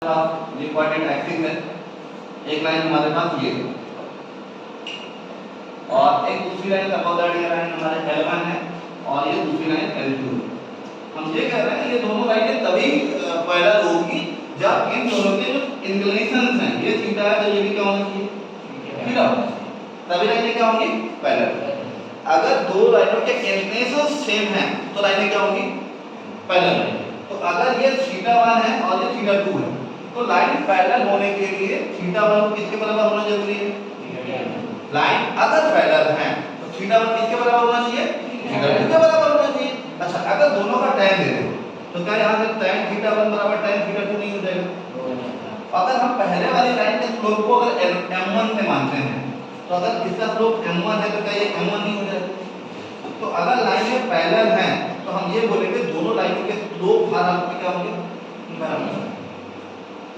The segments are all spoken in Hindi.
ये कोऑर्डिनेट एक्सिस है, एक लाइन हमारे पास ये और एक दूसरी लाइन सपोज ये लाइन हमारे L1 है और ये दूसरी लाइन L2 है। हम ये कह रहे हैं ये दोनों लाइनें तभी पैरेलल होगी जब इन दोनों के जो इंक्लिनेशंस हैं, ये थीटा है तो ये भी क्या होना चाहिए, थीटा होना चाहिए, तभी लाइनें क्या होंगी, पैरेलल। अगर दो लाइनों के इंक्लिनेशंस सेम हैं तो लाइनें क्या होंगी, पैरेलल। तो अगर ये θ1 है और ये θ2 है तो लाइन पैरेलल होने के लिए θ1 किसके बराबर होना जरूरी है, लाइन अगर पैरेलल है तो θ1 किसके बराबर होना चाहिए, θ2 के बराबर होना चाहिए। अच्छा, अगर दोनों का tan ले लें तो क्या यहां से tan θ1 बराबर tan θ2 नहीं हो जाएगा। अगर हम पहले वाली लाइन के स्लोप को अगर m1 से मानते हैं तो अगर इसका स्लोप m1 है तो क्या ये m1 नहीं हो जाएगा। तो अगर लाइनें पैरेलल हैं तो हम ये बोलेंगे दोनों लाइनों के स्लोप बराबर क्या होंगे, बराबर।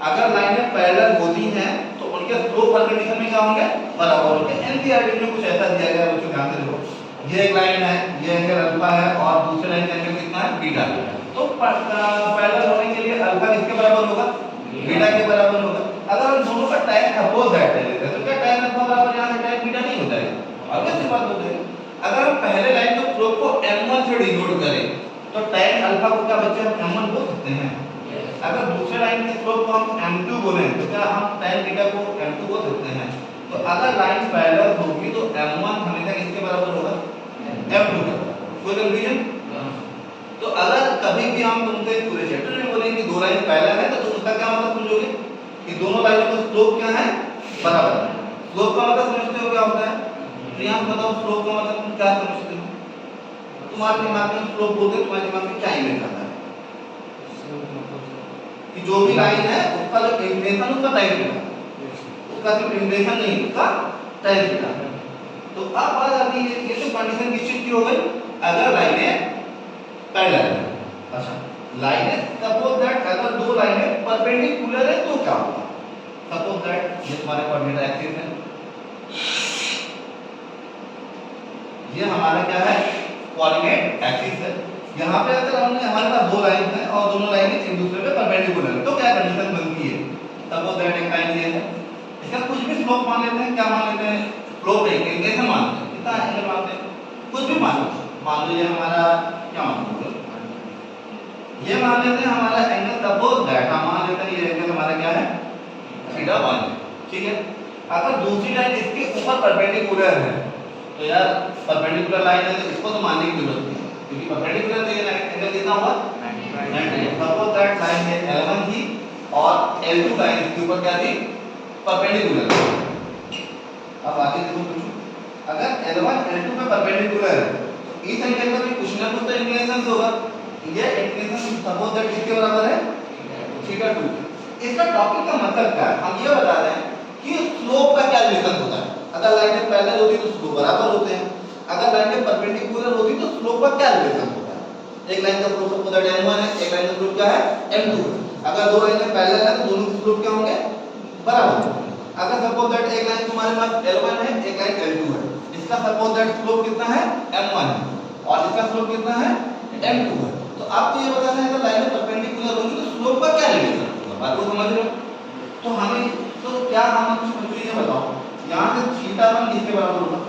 अगर लाइनें पैरेलल होती हैं तो उनके स्लोप हर कंडीशन में क्या होंगे, बराबर होंगे। एनसीईआरटी में कुछ ऐसा दिया गया है, बच्चों ध्यान से देखो, ये एक लाइन है, ये एंगल अल्फा है और दूसरी लाइन का एंगल कितना है, बीटा। तो पैरेलल होने के लिए अल्फा किसके बराबर होगा, बीटा के बराबर होगा। अगर हम दोनों का tan अपोज दैट ले लेते हैं तो क्या tan अल्फा बराबर यहां से tan बीटा नहीं हो जाएगा, ऑब्वियस सी बात हो जाएगी। अगर हम पहले लाइन के स्लोप को m1 से डिनोट करें तो tan अल्फा को क्या बच्चे हम m1 बोल सकते हैं। अगर दूसरे लाइन के स्लोप को हम m2 बोलें तो क्या हम tan बीटा को m2 बोल सकते हैं। तो अगर लाइन पैरेलल होगी तो m1 हमेशा किसके बराबर होगा, m2 के बराबर। कोई कंफ्यूजन? तो अगर कभी भी हम तुमसे पूरे चैप्टर में बोलेंगे कि दो लाइन पैरेलल है तो तुम उसका क्या मतलब समझोगे कि दोनों लाइनों का स्लोप क्या है, बराबर है। स्लोप का मतलब समझते हो क्या होता है, तो यहां बताओ स्लोप का मतलब तुम क्या समझते हो, तुम्हारे दिमाग में स्लोप बोलते हैं, तुम्हारे दिमाग में क्या इमेज आता है कि जो भी लाइन है उसका जो इंक्लिनेशन उसका tan थीटा, उसका सिर्फ इंक्लिनेशन नहीं उसका tan थीटा। तो अब बात आती है ये तो कंडीशन किस चीज की हो गई, अगर लाइनें पैरेलल है। अच्छा, लाइनें सपोज दैट अगर दो लाइनें परपेंडिकुलर है तो क्या होगा, सपोज दैट ये तुम्हारे कोऑर्डिनेट एक्सिस है, ये हमारा क्या है, कोऑर्डिनेट एक्सिस है। यहाँ पे अगर हमने हमारे पास दो लाइन है और दोनों लाइनें एक दूसरे पे परपेंडिकुलर है तो क्या कंडीशन बनती है, सपोज दैट एक लाइन ये है, इसका कुछ भी स्लोप मान लेते हैं, क्या मान लेते हैं, स्लोप एक इंक्लिनेशन मानते हैं, कितना एंगल मानते हैं, कुछ भी मान लो ये हमारा क्या मान लो, ये मान लेते हैं हमारा एंगल, सपोज दैट हम मान लेते हैं ये एंगल हमारा क्या है, θ1, ठीक है। अगर दूसरी लाइन इसके ऊपर परपेंडिकुलर है तो यार परपेंडिकुलर लाइन है तो इसको तो मानने की जरूरत नहीं क्योंकि परपेंडिकुलर तो ये एंगल कितना हुआ, 90। सपोज दैट लाइन ये L1 थी और L2 लाइन इसके ऊपर क्या थी, परपेंडिकुलर। अब आगे देखो कुछ, अगर L1 L2 पे परपेंडिकुलर है तो इस एंगल का भी कुछ ना कुछ तो इंक्लिनेशन होगा, ये इंक्लिनेशन सपोज दैट किसके बराबर है, θ2। इसका टॉपिक का मतलब क्या है, हम ये बता रहे हैं कि स्लोप का क्या रिलेशन होता है। अगर लाइनें पैरेलल होती तो स्लोप बराबर होते हैं, अगर लाइनें परपेंडिकुलर होती तो स्लोप का क्या रिलेशन होता है। एक लाइन का स्लोप सपोज दैट m1 है, एक लाइन का स्लोप क्या है, m2 है। अगर दो लाइनें पैरेलल है तो दोनों के स्लोप क्या होंगे, बराबर होंगे। अगर सपोज दैट एक लाइन तुम्हारे पास L1 है, एक लाइन L2 है, इसका सपोज दैट स्लोप कितना है, m1 है और इसका स्लोप कितना है, m2 है। तो आपको ये बताना है अगर लाइनें परपेंडिकुलर होंगी तो स्लोप का क्या रिलेशन होगा, बात को समझ रहे हो। तो हमें तो क्या हम कुछ कंफ्यूजन बताओ, यहां से θ1 किसके बराबर होगा,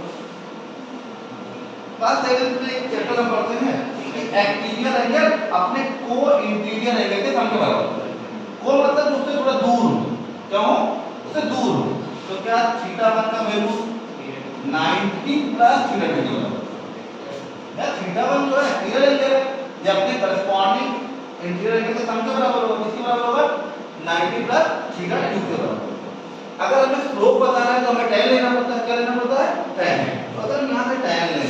क्लास 7 में एक चैप्टर हम पढ़ते हैं कि एक्सटीरियर एंगल अपने को इंटीरियर एंगल के सम के बराबर होता है। को मतलब उससे थोड़ा दूर हो, क्यों उससे दूर हो, तो क्या θ1 का वैल्यू 90 प्लस θ2 के बराबर है। θ1 जो है एक्सटीरियर एंगल है, ये अपने करस्पॉन्डिंग इंटीरियर एंगल के सम के बराबर होगा, किसके बराबर होगा, 90 प्लस θ2 के बराबर। अगर हमें स्लोप बताना है तो हमें tan लेना पड़ता है, क्या लेना पड़ता है, tan। तो अगर हम यहां से tan लें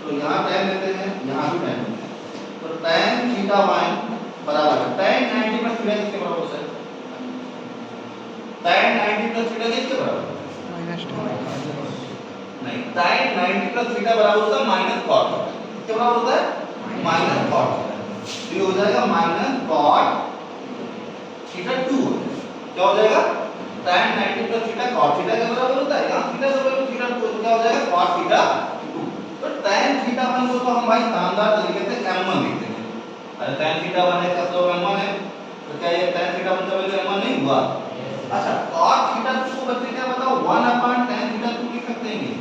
तो यहां tan लेते हैं, यहां भी tan लेते हैं, तो tan θ1 बराबर है tan 90 प्लस θ किसके बराबर है, tan 90 प्लस θ किसके बराबर नहीं, tan 90 प्लस θ बराबर होता है माइनस cot, किसके बराबर होता है, माइनस cot। तो ये हो जाएगा माइनस cot θ2, क्या हो जाएगा, tan 90 प्लस θ cot θ के बराबर होता है, यहाँ θ का वैल्यू θ2 तो क्या हो जाएगा cot θ2। तो tan θ1 को तो हम भाई शानदार तरीके से m1 लिखते हैं, अरे tan θ1 है इसका स्लोप m1 है तो क्या ये tan थीटा का वैल्यू m1 नहीं हुआ? अच्छा cot थीटा 2 को बच्चे क्या बताओ 1 upon tan थीटा 2 लिख सकते हैं क्या?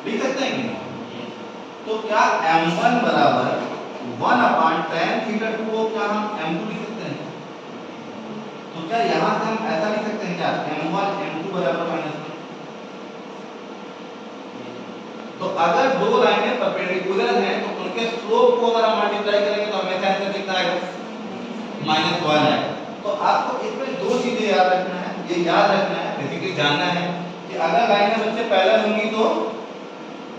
लिख सकते हैं क्या? तो क्या m1 बराबर 1 upon tan थीटा 2 को क्या हम m2 लिख सकते हैं? तो क्या यहाँ से हम ऐसा लिख सकते हैं क्या m1 m2 बराबर -1? तो अगर दो लाइनें परपेंडिकुलर हैं तो उनके स्लोप को अगर हम मल्टीप्लाई करेंगे तो हमें आंसर कितना आएगा? -1 आएगा। तो आपको इसमें दो चीजें याद रखना है, ये याद रखना है बेसिकली जानना है कि अगर लाइनें बच्चे पैरेलल होंगी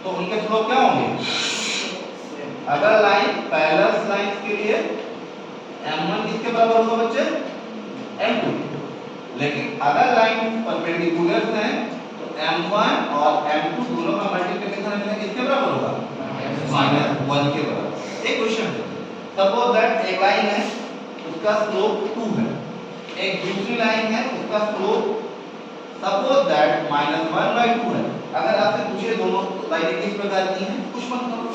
तो उनके स्लोप क्या होंगे? अगर लाइन पैरेलल लाइंस के लिए m1 किसके बराबर होगा बच्चे? m2। लेकिन अगर लाइन परपेंडिकुलर हैं तो m1 और m2 दोनों का मल्टीप्लिकेशन हमें किसके बराबर होगा? -1 के बराबर। एक क्वेश्चन है, सपोज दैट एक लाइन है उसका स्लोप 2 है, एक दूसरी लाइन है उसका स्लोप सपोज दैट -1/2 है। अगर आपसे पूछे दोनों लाइनें किस प्रकार की हैं, कुछ मत करो,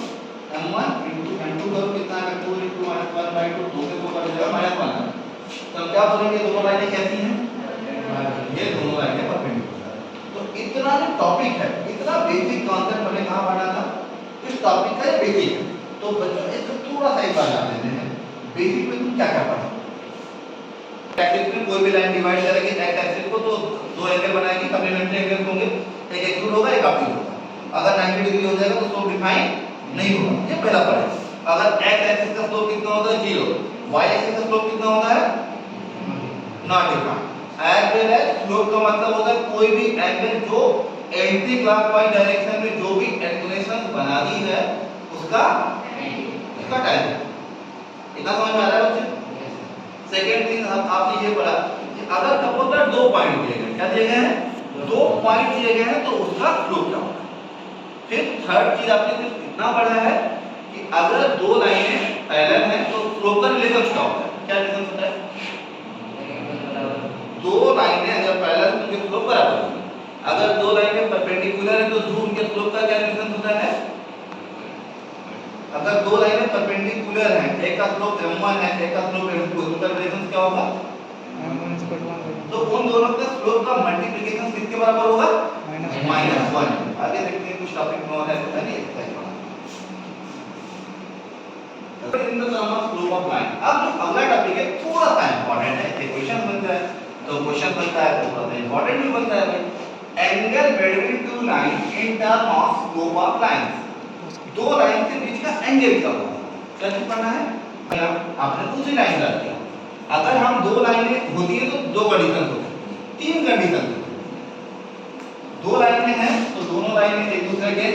m1 * m2 करो, कितना है 2 * -1/2, 2 से 2 कट जाएगा -1 है। तो हम क्या बोलेंगे दोनों लाइनें कैसी हैं? ये दोनों लाइनें परपेंडिकुलर है। तो इतना जो टॉपिक है, इतना बेसिक कांसेप्ट हमने कहां पढ़ा था? इस टॉपिक का ये बेसिक है। तो बच्चों इसको थोड़ा सा एक बार जान लेते हैं बेसिक में तुम क्या क्या पढ़ा। एक्सिस में कोई भी लाइन डिवाइड करेगी एक्स एक्सिस को तो दो एंगल बनाएगी, कॉम्प्लीमेंट्री एंगल होंगे, एक एक्सट्रूड होगा एक ऑब्ट्यूज होगा। अगर 90 डिग्री हो जाएगा तो स्लोप डिफाइन नहीं होगा, ये पहला पढ़ा। अगर एक्स एक्सिस का स्लोप कितना होता है 0, वाई एक्सिस का स्लोप कितना होता है not defined. As well as slope का मतलब होता है कोई भी एंगल जो एंटी क्लॉकवाइज डायरेक्शन में जो भी इंक्लिनेशन बना दी है उसका टाइम। इतना समझ में आ रहा है बच्चे? सेकेंड थिंग आपने ये पढ़ा कि अगर सपोज दैट दो पॉइंट दिए गए, क्या दिए गए हैं? दो पॉइंट दिए गए हैं तो उसका स्लोप क्या होगा। फिर थर्ड चीज आपने सिर्फ इतना पढ़ा है कि अगर दो लाइनें पैरेलल हैं तो स्लोप का रिलेशन क्या होता है। क्या रिलेशन होता है? दो लाइनें अगर पैरेलल तो उनके स्लोप बराबर होंगे, अगर दो लाइनें परपेंडिकुलर हैं तो उनके स्लोप का क्या रिलेशन होता है? अगर दो लाइनें परपेंडिकुलर हैं, एक का स्लोप m1 है एक का स्लोप m2 है, उनका रिलेशन क्या होगा? तो उन दोनों के स्लोप का मल्टीप्लिकेशन किसके बराबर होगा? -1। आगे देखते हैं कुछ टॉपिक में और है पता नहीं एक्सरसाइज में। In the term of slope of line. अब जो अगला टॉपिक है थोड़ा सा इंपॉर्टेंट है, इक्वेशन बनता है तो क्वेश्चन बनता है तो थोड़ा सा इंपॉर्टेंट भी बनता है भाई। Angle between two line in term of slope of lines. दो लाइन के बीच का एंगल क्या होगा? क्या चीज पढ़ना है? आपने दूसरी लाइन डाल दिया। अगर हम दो लाइनें होती है तो दो कंडीशन होती है, तीन कंडीशन होती है। दो लाइनें हैं तो दोनों लाइनें एक दूसरे के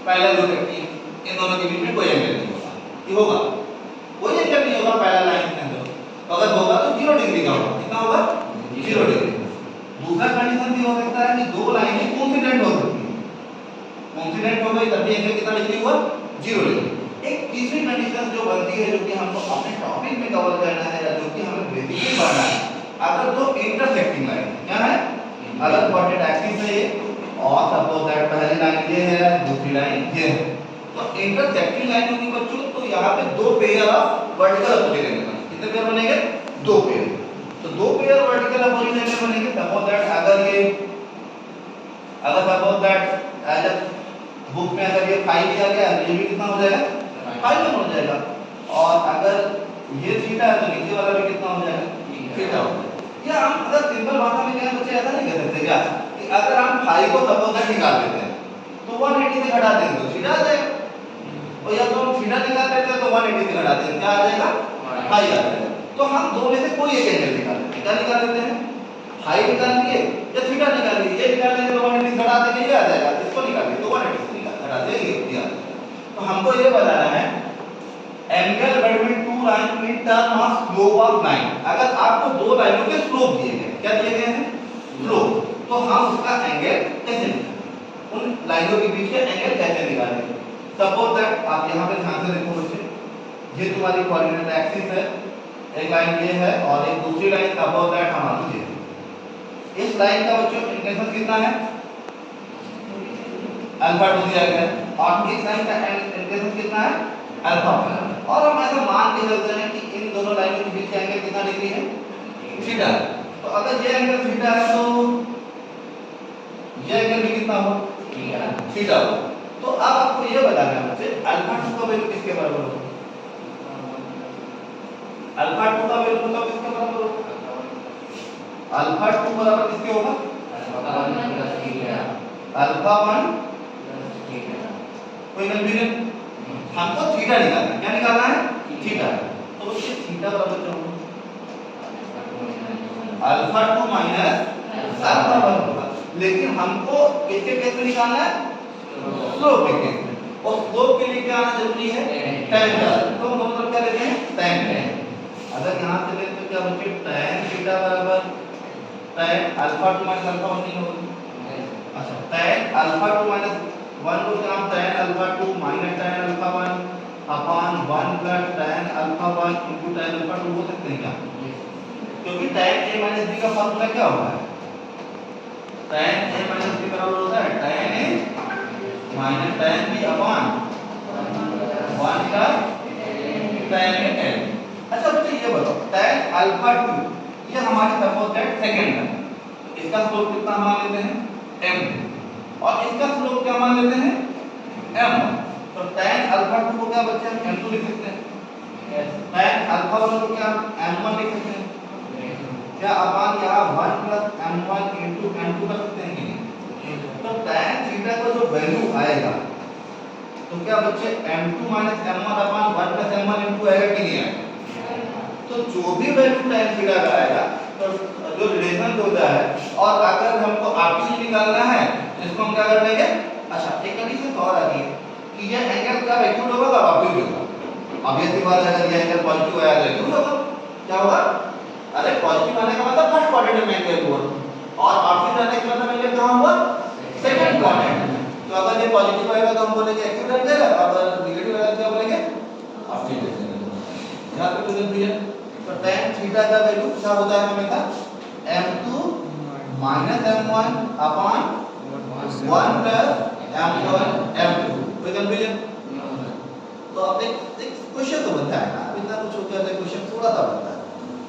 पैरेलल हो सकती हैं, इन दोनों के बीच में कोई एंगल नहीं होगा। ये होगा कोई एंगल नहीं होगा पैरेलल लाइन के अंदर, तो अगर होगा तो 0 डिग्री का होगा। कितना होगा? 0 डिग्री। दूसरा कंडीशन ये हो सकता है कि दो लाइनें कोइंसिडेंट हो सकती हैं, कोइंसिडेंट हो गई तभी एंगल कितना डिग्री हुआ? 0 डिग्री। एक तीसरी कंडीशन जो बनती है जो कि हमको अपने टॉपिक में कवर करना है या जो कि हमें बेसिकली पढ़ना है, अगर दो इंटरसेक्टिंग लाइन क्या है, अगर डॉटेड एक्सिस है ये और सपोज दैट पहली लाइन ये है दूसरी लाइन ये है, तो इंटरसेक्टिंग लाइन होगी बच्चों तो यहाँ पे दो pair of vertical opposite angle बनेंगे। कितने पेयर बनेंगे? दो पेयर। तो दो पेयर वर्टिकल अपोजिट एंगल बनेंगे। सपोज दैट अगर सपोज दैट एज बुक में अगर ये 5 दिया गया तो ये भी कितना हो जाएगा? 5 हो जाएगा। और अगर ये थीटा है तो नीचे वाला भी कितना हो जाएगा? थीटा हो जाएगा। या हम अगर सिंपल भाषा में कहें बच्चे ऐसा नहीं कह सकते क्या कि अगर हम 5 को सपोज दैट निकाल लेते हैं तो 180 से घटा देंगे तो थीटा आ जाएगा, और या तो हम थीटा निकाल लेते हैं तो 180 से घटा देंगे क्या आ जाएगा? 5 आ जाएगा। तो हम दो में से कोई एक एंगल निकाल लेते हैं। क्या निकाल लेते हैं? 5 निकाल लिए या थीटा निकाल लिए। ये निकाल लेंगे तो 180 घटा देंगे ये आ जाएगा, इसको निकाल लिए तो 180 से घटा देंगे ये आ जाएगा। तो हमको ये बताना है angle between two line in term of slope of line. अगर आपको दो लाइनों के स्लोप दिए गए, क्या दिए गए हैं? स्लोप, तो हम उसका एंगल कैसे निकालेंगे? उन लाइनों के बीच का एंगल कैसे निकालेंगे? सपोज दैट आप यहाँ पे ध्यान से देखो बच्चे, ये तुम्हारी कोऑर्डिनेट एक्सिस है, एक लाइन ये है और एक दूसरी लाइन सपोज दैट हमारी ये है। इस लाइन का बच्चों इंक्लिनेशन कितना है? अल्फा 2 दिया गया है और इस लाइन का इंक्लिनेशन कितना है? अल्फा। और हम ऐसा मान के चलते हैं कि इन दोनों लाइनों के बीच का एंगल कितना डिग्री है? थीटा। तो अगर ये एंगल थीटा है तो ये एंगल भी कितना होगा? थीटा होगा। तो अब आपको ये बताना है मुझे अल्फा 2 का वैल्यू किसके बराबर होगा? अल्फा 2 का वैल्यू मतलब किसके बराबर होगा? अल्फा 2 बराबर किसके होगा? अल्फा 1 कोई कंफ्यूजन? हमको थीटा निकालना है। क्या निकालना है? थीटा। तो ये थीटा बराबर क्या होगा? अल्फा 2 माइनस अल्फा 1 होगा। लेकिन हमको किसके केस में निकालना है? स्लोप के केस में। और स्लोप के लिए क्या आना जरूरी है? tan का। तो हम दोनों तरफ क्या लेते हैं? tan। अगर यहां से लेते तो क्या बचे? tan थीटा बराबर tan अल्फा 2 माइनस अल्फा 1 नहीं होगा। अच्छा tan अल्फा 2 माइनस 1 को क्या हम tan alpha 2 minus tan alpha 1 upon 1 plus tan alpha 1 into tan alpha 2 हो सकते हैं क्या? क्योंकि tan a माइनस b का फार्मूला क्या होता है? tan a माइनस b बराबर होता है tan a minus tan b upon 1 का tan a tan b। अच्छा बच्चे ये बताओ tan अल्फा 2 ये हमारे सपोज दैट सेकंड है। तो इसका स्लोप कितना मान लेते हैं? m। और इसका स्लोप क्या मान लेते हैं? m। तो tan अल्फा 2 को क्या बच्चे हम m2 लिख सकते हैं? tan अल्फा 1 को क्या हम m1 लिख सकते हैं? क्या अपॉन यहाँ 1 प्लस m1 इनटू m2 कर सकते हैं कि नहीं? तो tan थीटा का जो वैल्यू आएगा तो क्या बच्चे m2 minus m1 upon 1 plus m1 into आएगा कि नहीं आएगा? तो जो भी वैल्यू tan थीटा का आएगा तो जो रिलेशन होता है और अगर हमको RTU निकालना है तो इसको हम क्या कर लेंगे? अच्छा एक कंडीशन और आ गई है कि ये एंगल क्या एक्यूट होगा या ऑब्ट्यूज होगा। अब ये सी बात है अगर ये एंगल पॉजिटिव आया तो एक्यूट होगा। क्या होगा? अरे पॉजिटिव आने का मतलब फर्स्ट क्वाड्रेंट में एंगल हुआ और ऑब्ट्यूज आने का मतलब एंगल कहां हुआ? सेकंड क्वाड्रेंट में। तो अगर ये पॉजिटिव आएगा तो हम बोलेंगे एक्यूट एंगल, अगर नेगेटिव आएगा तो क्या बोलेंगे? Obtuse angle. यहां पे क्लियर दिया। तो tan थीटा का वैल्यू क्या होता है हमेशा? m2 minus m1 upon 1 plus m1 m2। कोई कंफ्यूजन? तो अब एक क्वेश्चन तो बनता है ना, इतना कुछ होता है क्वेश्चन थोड़ा सा बनता है।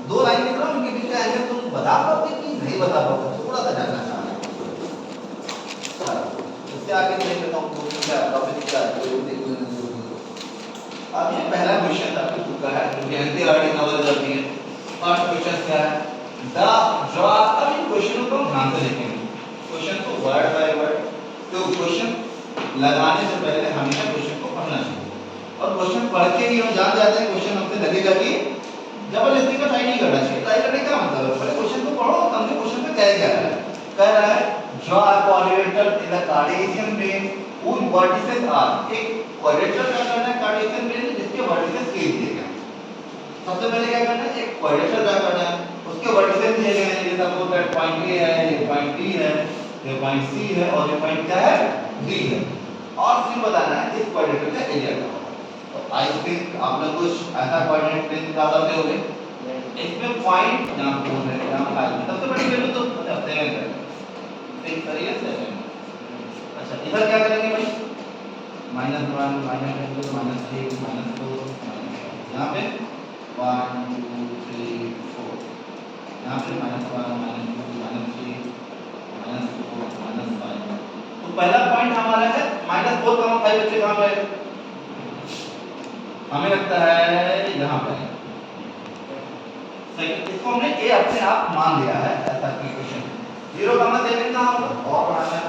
दो लाइन लिख रहा हूं उनके बीच का एंगल तुम बता पाओगे कि नहीं बता पाओगे? थोड़ा सा जानना चाह रहा हूं। इससे आगे नहीं लेता हूं तो क्या टॉपिक क्या है वो देखो। अब ये पहला क्वेश्चन आपके खुद का है जो कि एनसीईआरटी नॉलेज आती है। फर्स्ट क्वेश्चन क्या है? The draw. अब इन क्वेश्चनों को हम ध्यान से देखेंगे, क्वेश्चन को वर्ड बाय वर्ड। तो क्वेश्चन लगाने से पहले हमेशा क्वेश्चन को पढ़ना चाहिए और क्वेश्चन पढ़ के ही हम जान जाते हैं। क्वेश्चन हमसे लगेगा कि जबरदस्ती का ट्राई नहीं करना चाहिए। ट्राई करने का मतलब है पहले क्वेश्चन को पढ़ो, समझो क्वेश्चन में क्या कह रहा है। कह रहा है draw a quadrilateral in the Cartesian plane whose vertices are। एक क्वाड्रिलेटरल का करना है कार्टेशियन प्लेन में जिसके वर्टिसेस के दिए गए हैं। सबसे पहले क्या करना है? एक क्वाड्रिलेटरल ड्रा करना है, उसके वर्टिसेस दिए गए हैं। जैसे सपोज दैट पॉइंट A है, ये पॉइंट B है, ये पॉइंट C है और ये पॉइंट क्या है? D है। और फिर बताना है इस क्वाड्रिलेटरल का एरिया क्या होगा। तो आई थिंक आप लोग कुछ ऐसा कोऑर्डिनेट प्लेन ड्रा करते होंगे। इसमें पॉइंट यहां कौन है? यहां फाइव। सबसे बड़ी वैल्यू तो 7 है। ठीक सही है 7। अच्छा इधर क्या करेंगे भाई? -1 -2 -3 -4 यहाँ पे 1 2 3 4 यहाँ पे -1 -2 -3 -4 -5। तो पहला पॉइंट हमारा है -4 कहाँ 5 बच्चे कहाँ पे? हमें लगता है यहाँ पे। सही। इसको हमने a अपने आप मान लिया है ऐसा इक्वेशन। 0,7 कहाँ होगा? और बढ़ाना है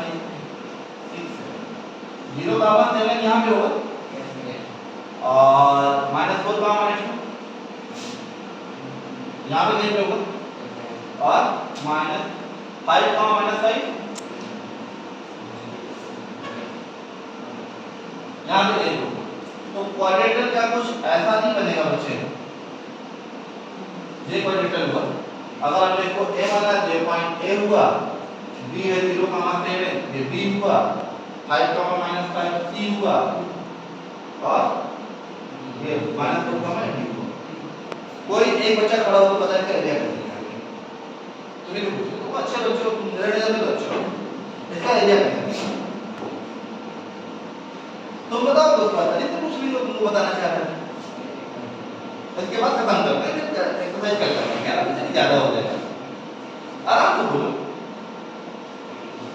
0,7 यहाँ पे होगा और -4 कहाँ -2 यहाँ पे कहीं पे होगा और -5 कहाँ -5 यहाँ पे कहीं होगा। तो क्वाड्रेटर क्या कुछ ऐसा नहीं बनेगा बच्चे। ये क्वाड्रेटर हुआ, अगर हमने इसको a माना तो ये पॉइंट a हुआ, b है 0,7 ये b हुआ, 5 -5 c हुआ और ये -4 d हुआ। कोई एक बच्चा खड़ा हो तो पता है क्या एरिया कर देगा। तुम्हें तो पूछो तुम अच्छे बच्चे हो, तुम मेरे जैसे तो अच्छे हो, इसका एरिया क्या है? तुम बताओ दोस्त, पता नहीं तुम मुस्लिम हो, तुमको बताना चाह रहे हो। इसके बाद खत्म करते हैं, एक्सरसाइज करते हैं यार, ज्यादा हो जाएगा। आराम से बोलो।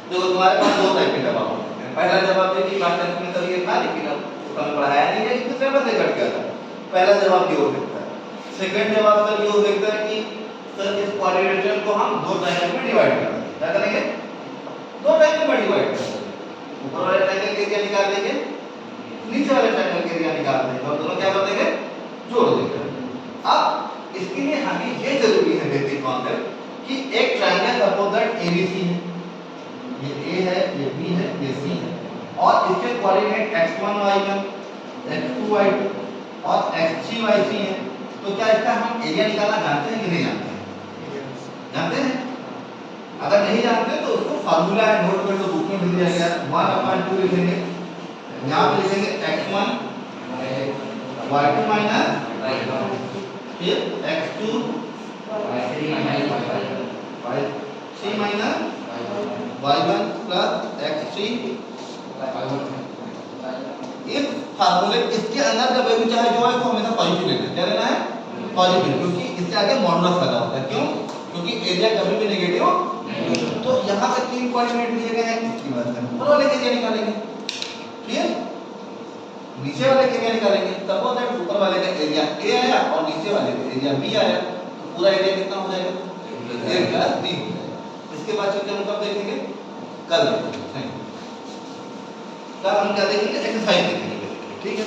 देखो तुम्हारे पास दो टाइप के जवाब होते हैं। पहला जवाब देखिए क्लास टेस्ट में तो ये था, लेकिन अब उसका पढ़ाया नहीं है, इससे सिलेबस से कट गया था। पहला जवाब ये हो सकता है। सेकंड जवाब सर ये हो सकता है कि सर इस क्वाड्रेचर को हम दो ट्रायंगल में डिवाइड कर देंगे। क्या करेंगे? दो ट्रायंगल में डिवाइड कर देंगे। ऊपर वाले ट्रायंगल के एरिया निकाल देंगे, नीचे वाले ट्रायंगल के एरिया निकाल देंगे और दोनों क्या कर देंगे? जोड़ देंगे। अब इसके लिए हमें ये जरूरी है बेसिक कॉन्सेप्ट कि एक ट्रायंगल सपोज दैट एबीसी है, ये ए है, ये बी है, ये सी है, और इसके coordinate x1 y1, x2 y2 और x3 y3 है। तो क्या इसका हम एरिया निकालना जानते हैं कि नहीं जानते हैं? जानते हैं। अगर नहीं जानते तो उसको फार्मूला है, नोट कर लो, बुक में मिल जाएगा। 1/2 लिखेंगे, यहाँ पे लिखेंगे x1 y2 माइनस फिर x2 y3 minus y1 plus x3 y1। इस फार्मूले इसके अंदर का वैल्यू चाहे जो है वो हमेशा पॉजिटिव लेना है। क्या लेना है? पॉजिटिव, क्योंकि इसके आगे मॉडुलस लगा होता है। क्यों? क्योंकि एरिया कभी भी नेगेटिव। तो यहाँ पे तीन कोऑर्डिनेट दिए गए हैं, इसकी वजह से ऊपर वाले के एरिया निकालेंगे। क्लियर? नीचे वाले के एरिया निकालेंगे। सपोज दैट ऊपर वाले का एरिया a आया और नीचे वाले का एरिया b आया, तो पूरा एरिया कितना हो जाएगा? a प्लस b हो जाएगा। इसके बाद चीजें हम कब देखेंगे? कल देखेंगे। कल हम क्या देखेंगे? एक्सरसाइज देखेंगे। ठीक है।